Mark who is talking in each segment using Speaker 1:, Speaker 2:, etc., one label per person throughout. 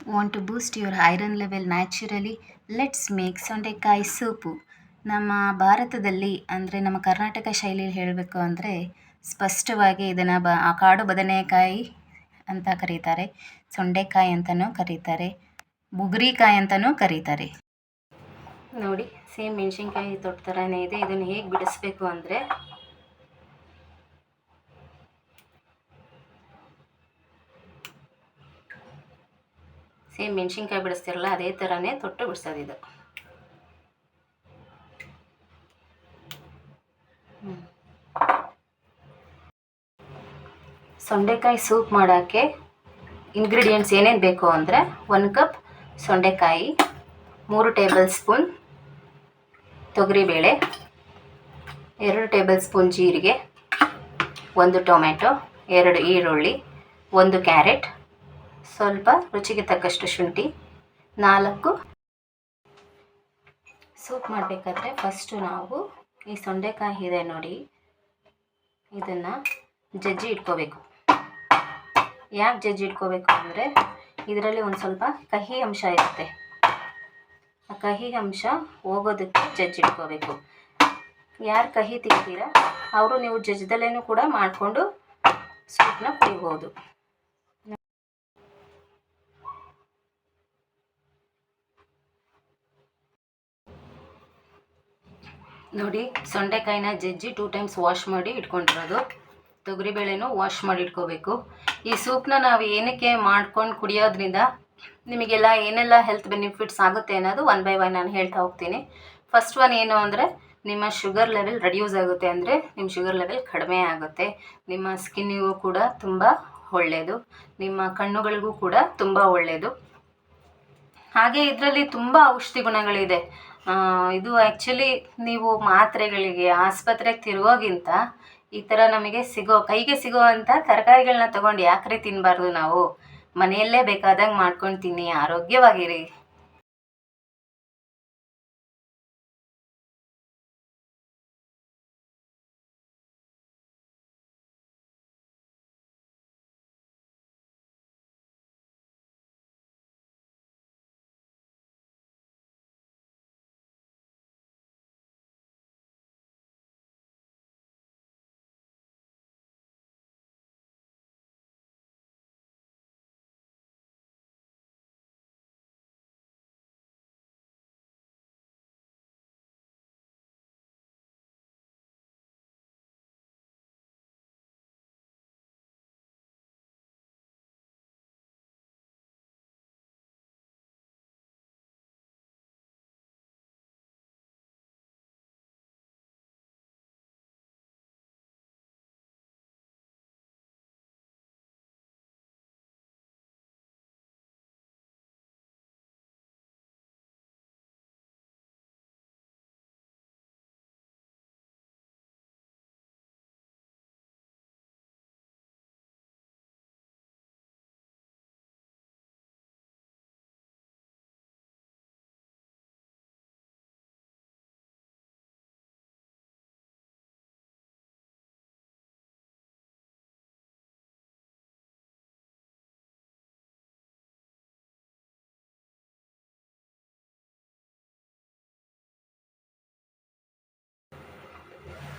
Speaker 1: Want to boost your iron level naturally? Let's make ಸೊಂಡೆಕಾಯಿ soup. ನಮ್ಮ ಭಾರತದಲ್ಲಿ ಅಂದರೆ ನಮ್ಮ ಕರ್ನಾಟಕ ಶೈಲಿಯಲ್ಲಿ ಹೇಳಬೇಕು ಅಂದರೆ ಸ್ಪಷ್ಟವಾಗಿ ಇದನ್ನು ಕಾಡು ಬದನೆಕಾಯಿ ಅಂತ ಕರೀತಾರೆ, ಸೊಂಡೆಕಾಯಿ ಅಂತಲೂ ಕರೀತಾರೆ, ಬುಗುರಿಕಾಯಿ ಅಂತಲೂ ಕರೀತಾರೆ. ನೋಡಿ, ಸೇಮ್ ಮೆಣಸಿನ್ಕಾಯಿ ತೊಟ್ಟ ಥರನೇ ಇದೆ. ಇದನ್ನು ಹೇಗೆ ಬಿಡಿಸ್ಬೇಕು ಅಂದರೆ ಸೇಮ್ ಮೆಣಸಿನ್ಕಾಯಿ ಬಿಡಿಸ್ತಿರಲ್ಲ ಅದೇ ಥರನೇ ತೊಟ್ಟು ಬಿಡಿಸೋದು ಇದು. ಸೊಂಡೆಕಾಯಿ ಸೂಪ್ ಮಾಡೋಕ್ಕೆ ಇಂಗ್ರೀಡಿಯೆಂಟ್ಸ್ ಏನೇನು ಬೇಕು ಅಂದರೆ 1 ಕಪ್ ಸೊಂಡೆಕಾಯಿ, 3 ಟೇಬಲ್ ಸ್ಪೂನ್ ತೊಗರಿಬೇಳೆ, 2 ಟೇಬಲ್ ಸ್ಪೂನ್ ಜೀರಿಗೆ, 1 ಟೊಮೆಟೊ, 2 ಈರುಳ್ಳಿ, 1 ಕ್ಯಾರೆಟ್, ಸ್ವಲ್ಪ ರುಚಿಗೆ ತಕ್ಕಷ್ಟು ಶುಂಠಿ, 4. ಸೂಪ್ ಮಾಡಬೇಕಾದ್ರೆ ಫಸ್ಟು ನಾವು ಈ ಸೊಂಡೆಕಾಯಿ ಇದೆ ನೋಡಿ, ಇದನ್ನು ಜಜ್ಜಿ ಇಟ್ಕೋಬೇಕು. ಯಾಕೆ ಜಜ್ಜಿ ಇಟ್ಕೋಬೇಕು ಅಂದರೆ ಇದರಲ್ಲಿ ಒಂದು ಸ್ವಲ್ಪ ಕಹಿ ಅಂಶ ಇರುತ್ತೆ. ಆ ಕಹಿ ಅಂಶ ಹೋಗೋದಕ್ಕೆ ಜಜ್ಜಿ ಇಟ್ಕೋಬೇಕು. ಯಾರು ಕಹಿ ತಿಂತೀರಾ ಅವರು ನೀವು ಜಜ್ದಲ್ಲೇನೂ ಕೂಡ ಮಾಡಿಕೊಂಡು ಸೂಪನ್ನ ಕುಡಿಬೋದು. ನೋಡಿ, ಸೊಂಡೆಕಾಯಿನ ಜಜ್ಜಿ 2 ಟೈಮ್ಸ್ ವಾಶ್ ಮಾಡಿ ಇಟ್ಕೊಂಡಿರೋದು. ತೊಗರಿಬೇಳೆನೂ ವಾಶ್ ಮಾಡಿ ಇಟ್ಕೋಬೇಕು. ಈ ಸೂಪ್ನ ನಾವು ಏನಕ್ಕೆ ಮಾಡ್ಕೊಂಡು ಕುಡಿಯೋದ್ರಿಂದ ನಿಮಗೆಲ್ಲ ಏನೆಲ್ಲ ಹೆಲ್ತ್ ಬೆನಿಫಿಟ್ಸ್ ಆಗುತ್ತೆ ಅನ್ನೋದು 1 ಬೈ 1 ನಾನು ಹೇಳ್ತಾ ಹೋಗ್ತೀನಿ. ಫಸ್ಟ್ ಒನ್ ಏನು ಅಂದರೆ ನಿಮ್ಮ ಶುಗರ್ ಲೆವೆಲ್ ರೆಡ್ಯೂಸ್ ಆಗುತ್ತೆ, ಅಂದರೆ ನಿಮ್ಮ ಶುಗರ್ ಲೆವೆಲ್ ಕಡಿಮೆ ಆಗುತ್ತೆ. ನಿಮ್ಮ ಸ್ಕಿನ್ನಿಗೂ ಕೂಡ ತುಂಬ ಒಳ್ಳೆಯದು, ನಿಮ್ಮ ಕಣ್ಣುಗಳಿಗೂ ಕೂಡ ತುಂಬ ಒಳ್ಳೆಯದು. ಹಾಗೆ ಇದರಲ್ಲಿ ತುಂಬ ಔಷಧಿ ಗುಣಗಳಿದೆ. ಇದು ಆ್ಯಕ್ಚುಲಿ ನೀವು ಮಾತ್ರೆಗಳಿಗೆ ಆಸ್ಪತ್ರೆಗೆ ತಿರುಗೋಗಿಂತ ಈ ಥರ ನಮಗೆ ಕೈಗೆ ಸಿಗೋ ಅಂಥ ತರಕಾರಿಗಳನ್ನ ತೊಗೊಂಡು ಯಾಕ್ರೆ ತಿನ್ನಬಾರ್ದು? ನಾವು ಮನೆಯಲ್ಲೇ ಬೇಕಾದಂಗೆ ಮಾಡ್ಕೊಂಡು ತಿನ್ನಿ, ಆರೋಗ್ಯವಾಗಿರಿ.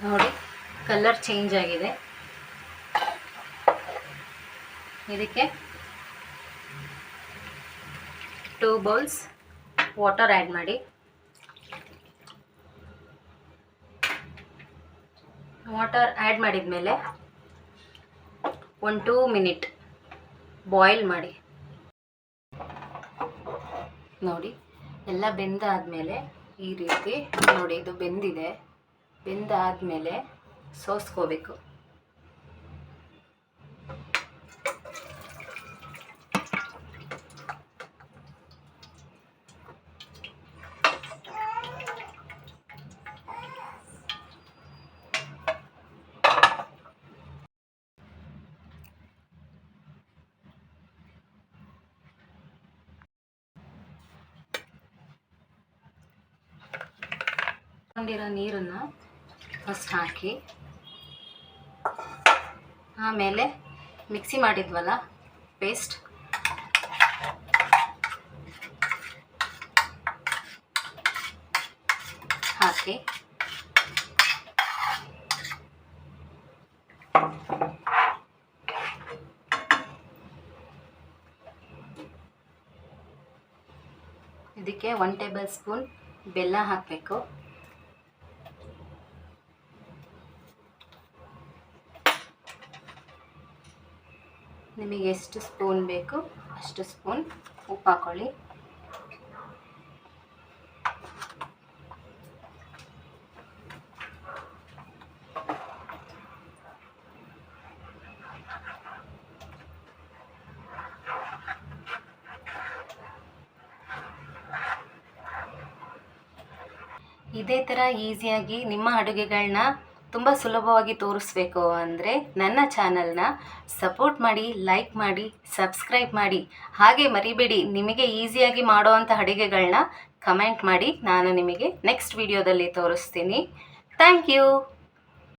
Speaker 1: ನೋಡಿ, ಕಲರ್ ಚೇಂಜ್ ಆಗಿದೆ. ಇದಕ್ಕೆ 2 ಬೌಲ್ಸ್ ವಾಟರ್ ಆ್ಯಡ್ ಮಾಡಿ. ವಾಟರ್ ಆ್ಯಡ್ ಮಾಡಿದ ಮೇಲೆ 1-2 ಮಿನಿಟ್ ಬಾಯ್ಲ್ ಮಾಡಿ. ನೋಡಿ, ಎಲ್ಲ ಬೆಂದಾದಮೇಲೆ ಈ ರೀತಿ ನೋಡಿ, ಇದು ಬೆಂದಿದೆ. ಬೆಂದಾದಮೇಲೆ ಸೋಸ್ಕೋಬೇಕು. ಕೊಂಡಿರೋ ನೀರನ್ನು ಫಸ್ಟ್ ಹಾಕಿ, ಆಮೇಲೆ ಮಿಕ್ಸಿ ಮಾಡಿದ್ವಲ್ಲ ಪೇಸ್ಟ್ ಹಾಕಿ ಇದಕ್ಕೆ 1 ಟೇಬಲ್ ಸ್ಪೂನ್ ಬೆಲ್ಲ ಹಾಕಬೇಕು. ನಿಮಗೆ ಎಷ್ಟು ಸ್ಪೂನ್ ಬೇಕು ಅಷ್ಟು ಸ್ಪೂನ್ ಉಪ್ಪು ಹಾಕೊಳ್ಳಿ. ಇದೇ ಥರ ಈಸಿಯಾಗಿ ನಿಮ್ಮ ಅಡುಗೆಗಳನ್ನ ತುಂಬ ಸುಲಭವಾಗಿ ತೋರಿಸ್ಬೇಕು ಅಂದರೆ ನನ್ನ ಚಾನಲ್ನ ಸಪೋರ್ಟ್ ಮಾಡಿ, ಲೈಕ್ ಮಾಡಿ, ಸಬ್ಸ್ಕ್ರೈಬ್ ಮಾಡಿ. ಹಾಗೆ ಮರಿಬೇಡಿ, ನಿಮಗೆ ಈಸಿಯಾಗಿ ಮಾಡೋವಂಥ ಅಡುಗೆಗಳನ್ನ ಕಮೆಂಟ್ ಮಾಡಿ. ನಾನು ನಿಮಗೆ ನೆಕ್ಸ್ಟ್ ವಿಡಿಯೋದಲ್ಲಿ ತೋರಿಸ್ತೀನಿ. Thank you.